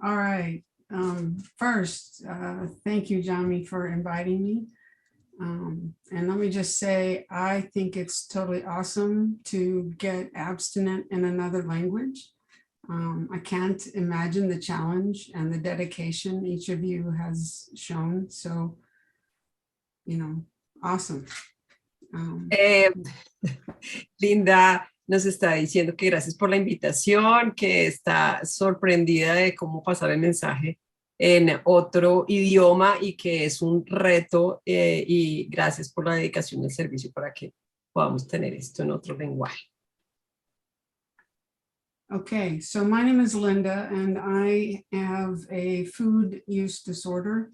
All right. First, thank you, Jami, for inviting me. And let me just say, I think it's totally awesome to get abstinent in another language. I can't imagine the challenge and the dedication each of you has shown. So, awesome. Linda nos está diciendo que gracias por la invitación, que está sorprendida de cómo pasar el mensaje en otro idioma y que es un reto, y gracias por la dedicación del servicio para que podamos tener esto en otro lenguaje. Okay, so my name is Linda, and I have a food use disorder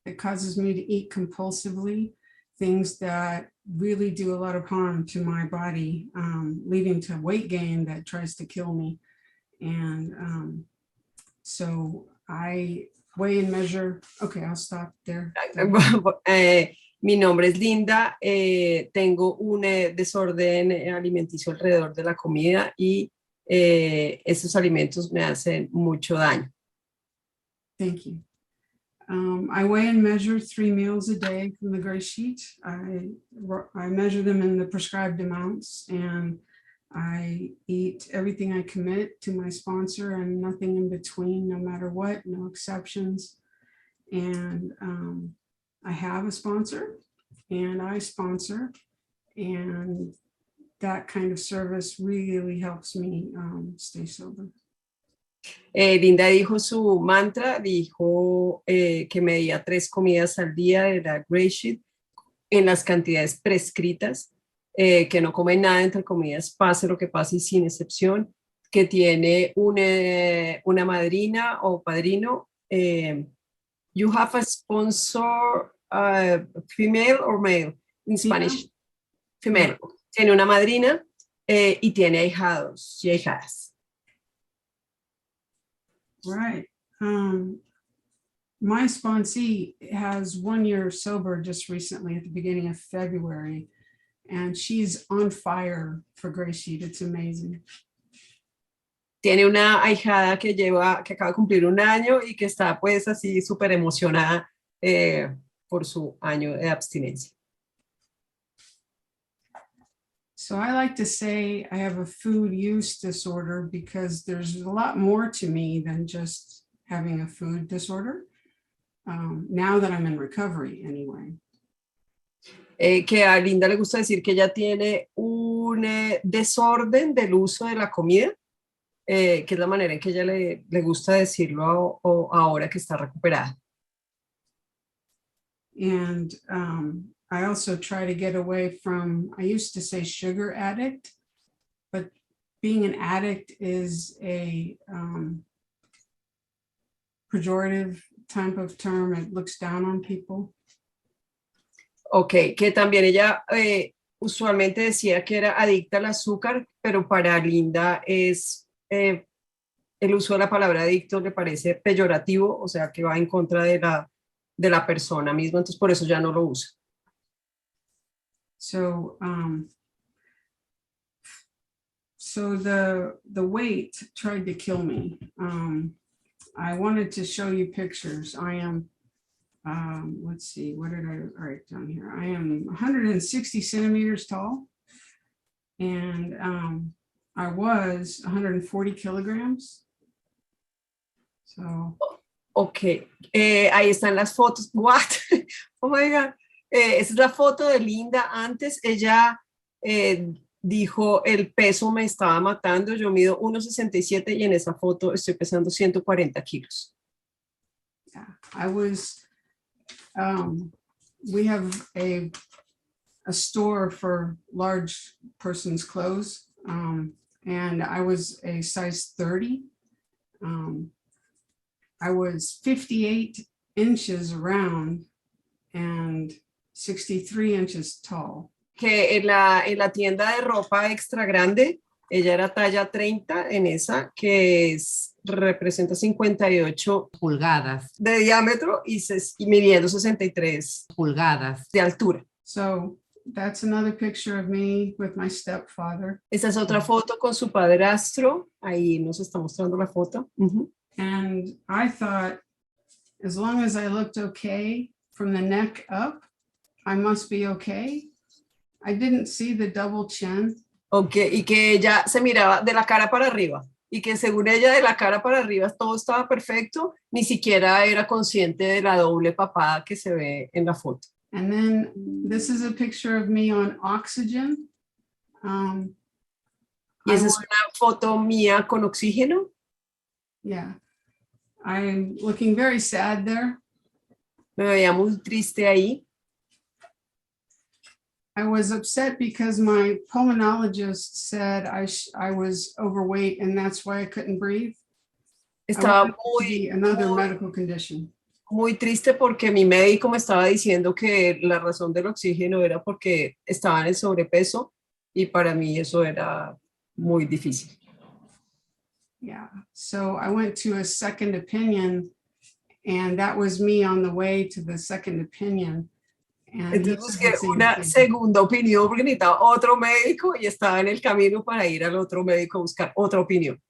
that causes me to eat compulsively, things that really do a lot of harm to my body, leading to weight gain that tries to kill me. And so I weigh and measure. Okay, I'll stop there. Mi nombre es Linda, tengo un desorden alimenticio alrededor de la comida y estos alimentos me hacen mucho daño. Thank you. I weigh and measure 3 meals a day from the GreySheet. I measure them in the prescribed amounts, and I eat everything I commit to my sponsor and nothing in between, no matter what, no exceptions. And I have a sponsor, and I sponsor, and that kind of service really helps me stay sober. Linda dijo su mantra, dijo que medía 3 comidas al día de la GreySheet en las cantidades prescritas, que no come nada entre comidas, pase lo que pase y sin excepción, que tiene una madrina o padrino. You have a sponsor, female or male in Spanish? Female. Tiene una madrina y tiene ahijados y ahijadas. Right. My sponsee has 1 year sober just recently at the beginning of February, and she's on fire for GreySheet. It's amazing. Tiene una ahijada que acaba de cumplir 1 año y que está pues así súper emocionada por su año de abstinencia. So I like to say I have a food use disorder because there's a lot more to me than just having a food disorder, now that I'm in recovery anyway. Que a Linda le gusta decir que ella tiene un desorden del uso de la comida, que es la manera en que ella le gusta decirlo ahora que está recuperada. And I also try to get away from, I used to say sugar addict, but being an addict is a pejorative type of term. It looks down on people. Ok, que también ella usualmente decía que era adicta al azúcar, pero para Linda es el uso de la palabra adicto le parece peyorativo, o sea que va en contra de la persona misma, entonces por eso ya no lo usa. So the weight tried to kill me. I wanted to show you pictures. I am, let's see, what did I write down here? I am 160 centimeters tall, and I was 140 kilograms. So. Ok, ahí están las fotos. What? Oh my God. Esa es la foto de Linda antes. Ella dijo, el peso me estaba matando. Yo mido 1,67 y en esa foto estoy pesando 140 kilos. Yeah, I was, we have a store for large person's clothes, and I was a size 30. I was 58 inches around and 63 inches tall. Que en la tienda de ropa extra grande, ella era talla 30 en esa, que representa 58 pulgadas de diámetro y midiendo 63 pulgadas de altura. So that's another picture of me with my stepfather. Esta es otra foto con su padrastro. Ahí nos está mostrando la foto. And I thought, as long as I looked okay from the neck up, I must be okay. I didn't see the double chin. Okay, y que ella se miraba de la cara para arriba y que según ella de la cara para arriba todo estaba perfecto, ni siquiera era consciente de la doble papada que se ve en la foto. And then this is a picture of me on oxygen. Y esa es una foto mía con oxígeno. Yeah, I'm looking very sad there. Me veía muy triste ahí. I was upset because my pulmonologist said I was overweight and that's why I couldn't breathe. Estaba Another medical condition. Muy triste porque mi médico me estaba diciendo que la razón del oxígeno era porque estaba en el sobrepeso y para mí eso era muy difícil. Yeah, so I went to a second opinion and that was me on the way to the second opinion. Entonces busqué una segunda opinión porque necesitaba otro médico y estaba en el camino para ir al otro médico a buscar otra opinión.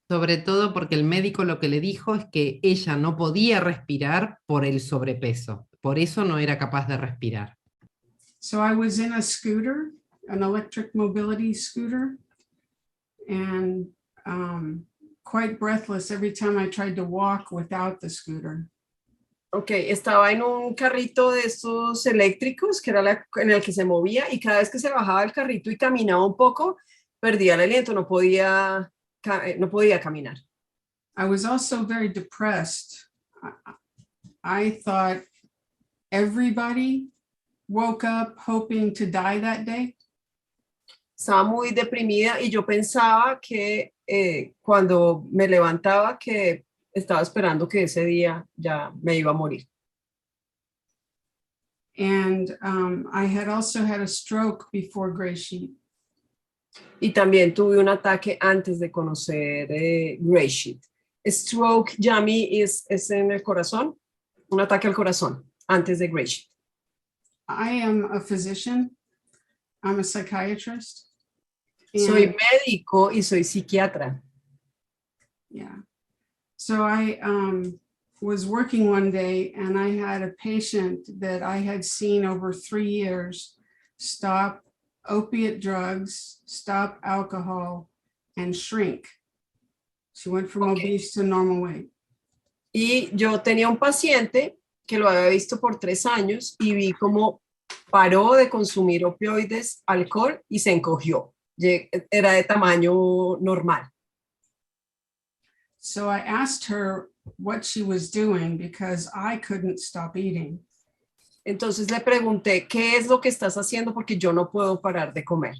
Sobre todo porque el médico lo que le dijo es que ella no podía respirar por el sobrepeso. Por eso no era capaz de respirar. So I was in a scooter, an electric mobility scooter, and quite breathless every time I tried to walk without the scooter. Ok, estaba en un carrito de estos eléctricos que era en el que se movía y cada vez que se bajaba del carrito y caminaba un poco, perdía el aliento, no podía caminar. I was also very depressed. I thought everybody woke up hoping to die that day. Estaba muy deprimida y yo pensaba que cuando me levantaba que estaba esperando que ese día ya me iba a morir. And I had also had a stroke before GreySheet. Y también tuve un ataque antes de conocer GreySheet. Stroke, Yami, es en el corazón, un ataque al corazón antes de GreySheet. I am a physician. I'm a psychiatrist. Soy médico y soy psiquiatra. Yeah. So I was working one day and I had a patient that I had seen over 3 years stop opiate drugs, stop alcohol, and shrink. She went from obese to normal weight. Y yo tenía un paciente que lo había visto por 3 años y vi cómo paró de consumir opioides, alcohol y se encogió. Era de tamaño normal. So I asked her what she was doing because I couldn't stop eating. Entonces le pregunté, ¿qué es lo que estás haciendo? Porque yo no puedo parar de comer.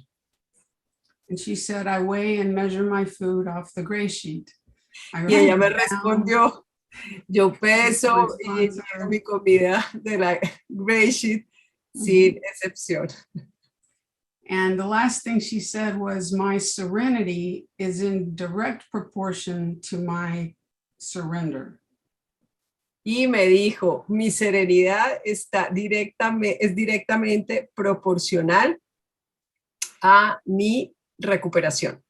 And she said, I weigh and measure my food off the GreySheet. Y ella me respondió, yo peso y mido mi comida de la GreySheet sin excepción. And the last thing she said was, my serenity is in direct proportion to my surrender. Y me dijo, mi serenidad es directamente proporcional a mi recuperación.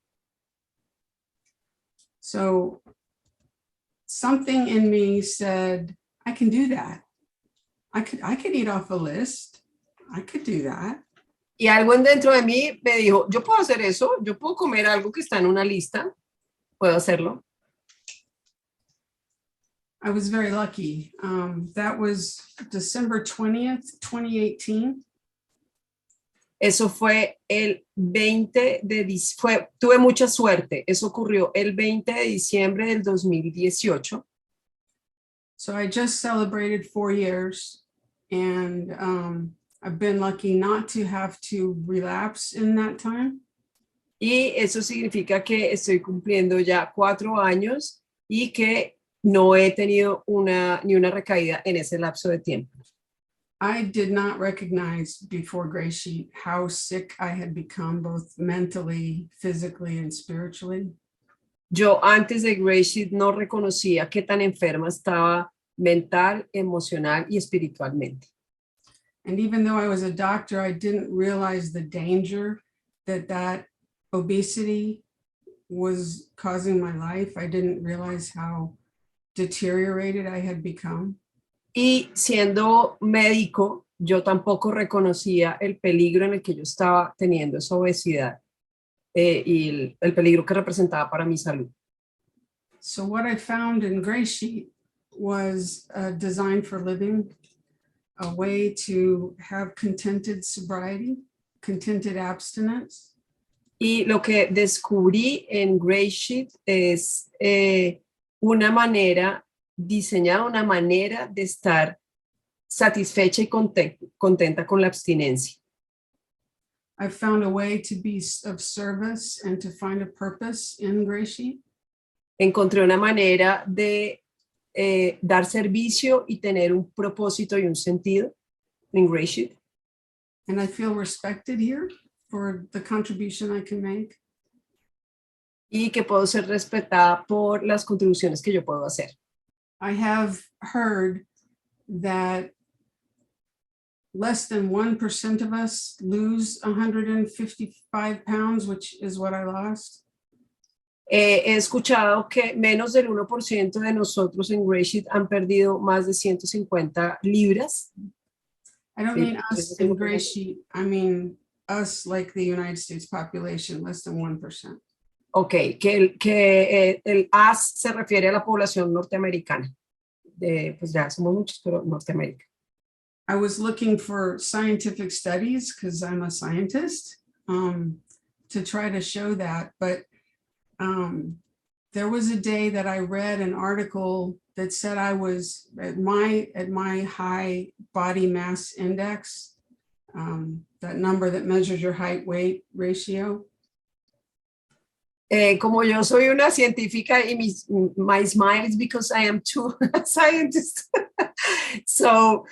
So something in me said, I can do that. I could eat off a list. I could do that. Y algo dentro de mí me dijo, yo puedo hacer eso, yo puedo comer algo que está en una lista, puedo hacerlo. I was very lucky. That was December 20th, 2018. Eso fue el 20 de diciembre, tuve mucha suerte, eso ocurrió el 20 de diciembre del 2018. So I just celebrated 4 years and I've been lucky not to have to relapse in that time. Y eso significa que estoy cumpliendo ya 4 años y que no he tenido ni una recaída en ese lapso de tiempo. I did not recognize before GreySheet how sick I had become, both mentally, physically, and spiritually. Yo antes de GreySheet no reconocía qué tan enferma estaba mental, emocional y espiritualmente. And even though I was a doctor, I didn't realize the danger that obesity was causing my life. I didn't realize how deteriorated I had become. Y siendo médico, yo tampoco reconocía el peligro en el que yo estaba teniendo esa obesidad y el peligro que representaba para mi salud. So what I found in GreySheet was a design for living, a way to have contented sobriety, contented abstinence, Y lo que descubrí en GreySheet es una manera diseñada, una manera de estar satisfecha y contenta con la abstinencia. I found a way to be of service and to find a purpose in GreySheet. Encontré una manera de dar servicio y tener un propósito y un sentido en GreySheet. And I feel respected here for the contribution I can make. Y que puedo ser respetada por las contribuciones que yo puedo hacer. I have heard that less than 1% of us lose 155 pounds, which is what I lost. He escuchado que menos del 1% de nosotros en GreySheet han perdido más de 150 libras. I don't mean us in GreySheet. I mean us like the United States population, less than 1%. Ok, que el AS se refiere a la población norteamericana. Pues ya somos muchos, pero Norteamérica. I was looking for scientific studies because I'm a scientist to try to show that, but there was a day that I read an article that said I was at my high body mass index, that number that measures your height weight ratio. Como yo soy una científica y my smile is because I am too a scientist. So,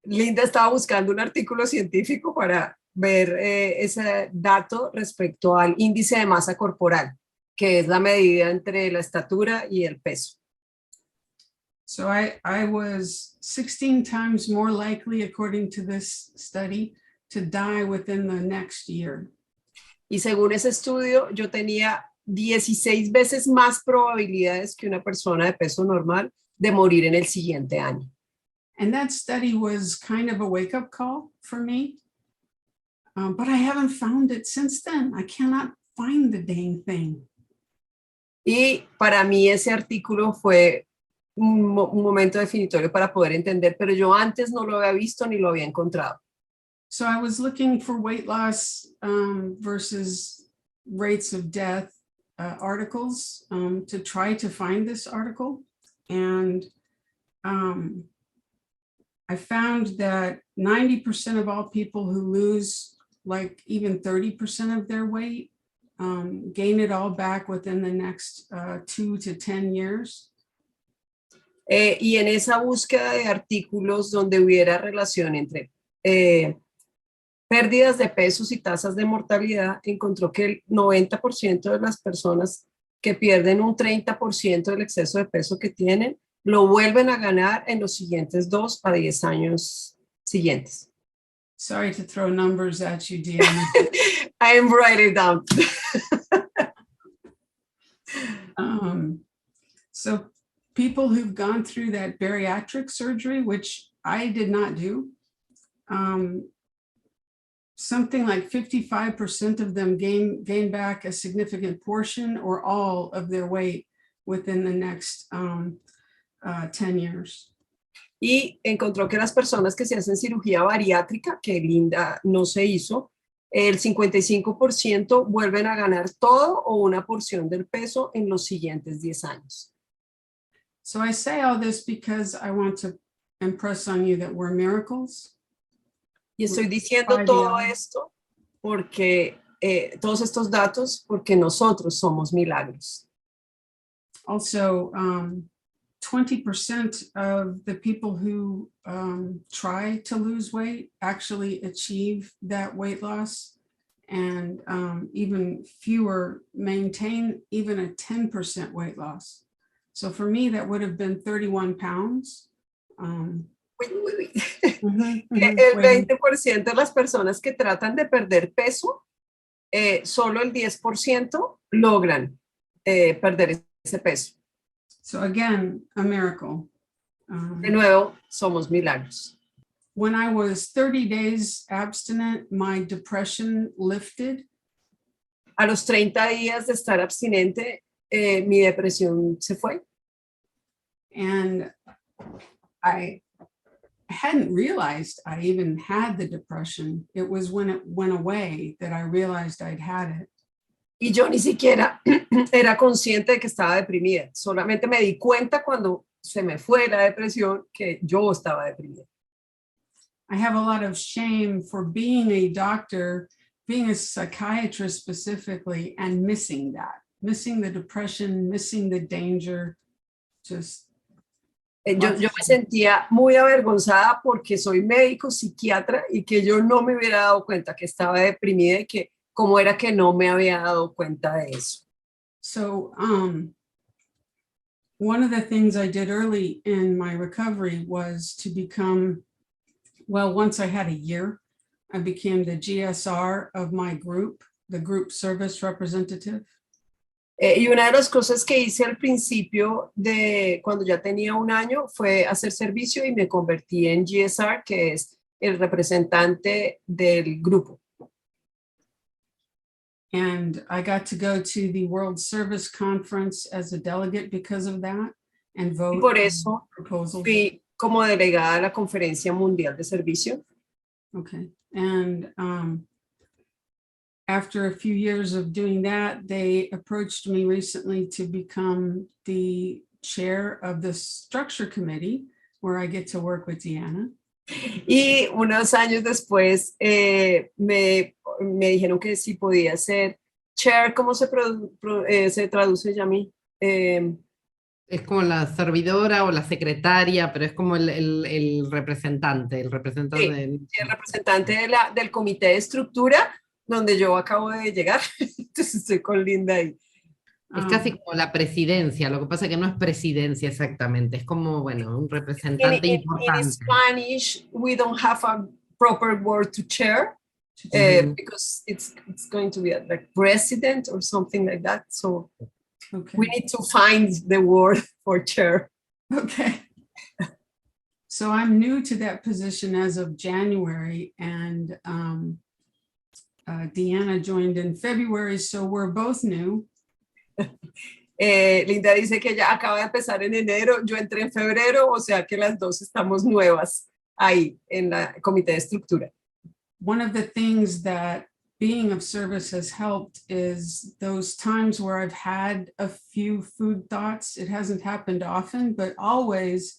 Linda estaba buscando un artículo científico para ver ese dato respecto al índice de masa corporal, que es la medida entre la estatura y el peso. So I was 16 times more likely, according to this study, to die within the next year. Y según ese estudio, yo tenía 16 veces más probabilidades que una persona de peso normal de morir en el siguiente año. And that study was kind of a wake-up call for me. But I haven't found it since then. I cannot find the dang thing. Y para mí ese artículo fue un momento definitorio para poder entender, pero yo antes no lo había visto ni lo había encontrado. So I was looking for weight loss versus rates of death articles to try to find this article. And I found that 90% of all people who lose like even 30% of their weight gain it all back within the next 2 to 10 years. Y en esa búsqueda de artículos donde hubiera relación entre pérdidas de pesos y tasas de mortalidad, encontró que el 90% de las personas que pierden un 30% del exceso de peso que tienen, lo vuelven a ganar en los siguientes 2 a 10 años siguientes. Sorry to throw numbers at you, Diana. I am writing down. So people who've gone through that bariatric surgery, which I did not do, something like 55% of them gain back a significant portion or all of their weight within the next 10 years. Y encontró que las personas que se hacen cirugía bariátrica, que Linda no se hizo, el 55% vuelven a ganar todo o una porción del peso en los siguientes 10 años. So I say all this because I want to impress on you that we're miracles. Y estoy diciendo todo esto porque todos estos datos porque nosotros somos milagros. Also, 20% of the people who try to lose weight actually achieve that weight loss, and even fewer maintain even a 10% weight loss. So for me, that would have been 31 pounds. El 20% de las personas que tratan de perder peso solo el 10% logran perder ese peso. So again, a miracle. De nuevo, somos milagros. When I was 30 days abstinent, my depression lifted. A los 30 días de estar abstinente, mi depresión se fue. And I hadn't realized I even had the depression. It was when it went away that I realized I'd had it. Y yo ni siquiera era consciente de que estaba deprimida. Solamente me di cuenta cuando se me fue la depresión que yo estaba deprimida. I have a lot of shame for being a doctor, being a psychiatrist specifically, and missing that, missing the depression, missing the danger, just. Yo me sentía muy avergonzada porque soy médico psiquiatra y que yo no me hubiera dado cuenta que estaba deprimida y que cómo era que no me había dado cuenta de eso. So one of the things I did early in my recovery was to become, well, once I had a year, I became the GSR of my group, the group service representative. Y una de las cosas que hice al principio de cuando ya tenía un año fue hacer servicio y me convertí en GSR, que es el representante del grupo. And I got to go to the World Service Conference as a delegate because of that and vote Y por eso on proposals. fui como delegada a la Conferencia Mundial de Servicio. Okay. And after a few years of doing that, they approached me recently to become the chair of the structure committee, where I get to work with Deanna. Y unos años después me dijeron que si podía ser chair, ¿cómo se traduce ya a mí? Es como la servidora o la secretaria, pero es como el representante, el representante. Sí, el representante del comité de estructura, donde yo acabo de llegar. Entonces estoy con Linda ahí. Es casi como la presidencia, lo que pasa es que no es presidencia exactamente, es como, bueno, un representante importante. In Spanish, we don't have a proper word to chair, because it's going to be like president or something like that. So Okay. we need to find the word for chair. Okay. So I'm new to that position as of January, and Deanna joined in February, so we're both new. Linda dice que ella acaba de empezar en enero, yo entré en febrero, o sea que las dos estamos nuevas ahí en la comité de estructura. One of the things that being of service has helped is those times where I've had a few food thoughts. It hasn't happened often, but always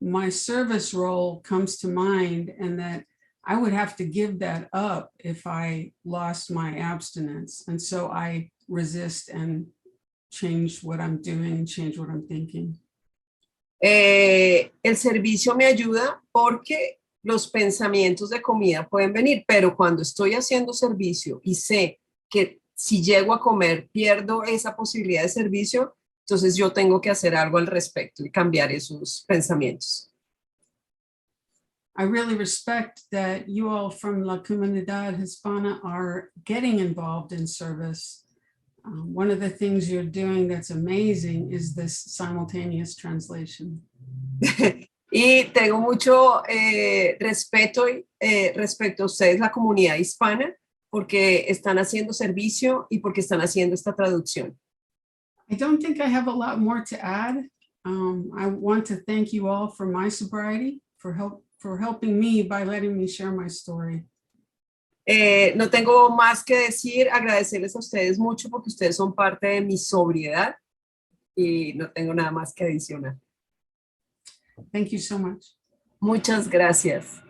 my service role comes to mind, and that I would have to give that up if I lost my abstinence. And so I resist and change what I'm doing and change what I'm thinking. El servicio me ayuda porque los pensamientos de comida pueden venir, pero cuando estoy haciendo servicio y sé que si llego a comer pierdo esa posibilidad de servicio, entonces yo tengo que hacer algo al respecto y cambiar esos pensamientos. I really respect that you all from La Comunidad Hispana are getting involved in service. One of the things you're doing that's amazing is this simultaneous translation. Y tengo mucho respeto respecto a ustedes, la comunidad hispana, porque están haciendo servicio y porque están haciendo esta traducción. I don't think I have a lot more to add. I want to thank you all for my sobriety, for helping me by letting me share my story. No tengo más que decir, agradecerles a ustedes mucho porque ustedes son parte de mi sobriedad y no tengo nada más que adicionar. Thank you so much. Muchas gracias.